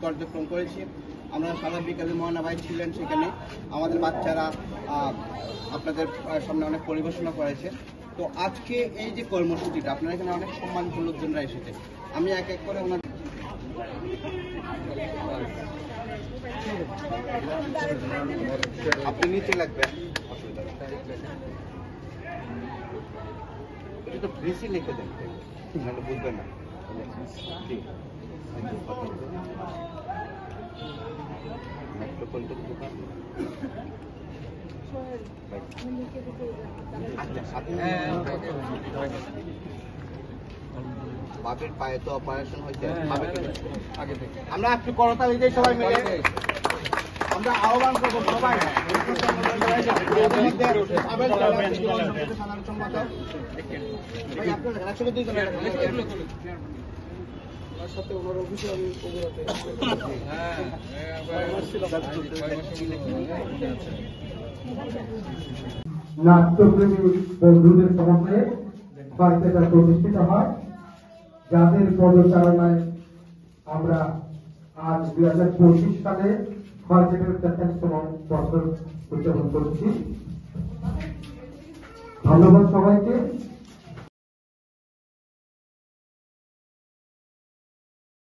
কার্যক্রম করেছি। আমরা সারা বিকালে ময়না ভাই ছিলেন, সেখানে আমাদের বাচ্চারা আপনাদের সামনে অনেক পরিবেশনা করেছে। তো আজকে এই যে কর্মসূচিটা, আপনারা এখানে অনেক সম্মানিত লোকজনরা এসেছে, আমি এক এক করে ওনার আপনি নিচে লাগবেন, এটা তো বেশি লিখে দেন, নাহলে বুঝবেন না। বাপের পায়ে তো অপারেশন হয়েছে আগে থেকে। আমরা একটু করতালি দিই সবাই মিলে, আমরা আহ্বান করবো সবাই। সাধারণ সম্পাদক একসাথে দুইজন সাথে ওনার অফিসে আমি নাট্যপ্রেমী বন্ধুদের সমন্বয়ে বাড়িটা প্রতিষ্ঠিত হয়, যাদের পদচারণায় আমরা আজ 2025 সালে মার্কেটের 43তম বছর উদযাপন করছি। ধন্যবাদ সবাইকে।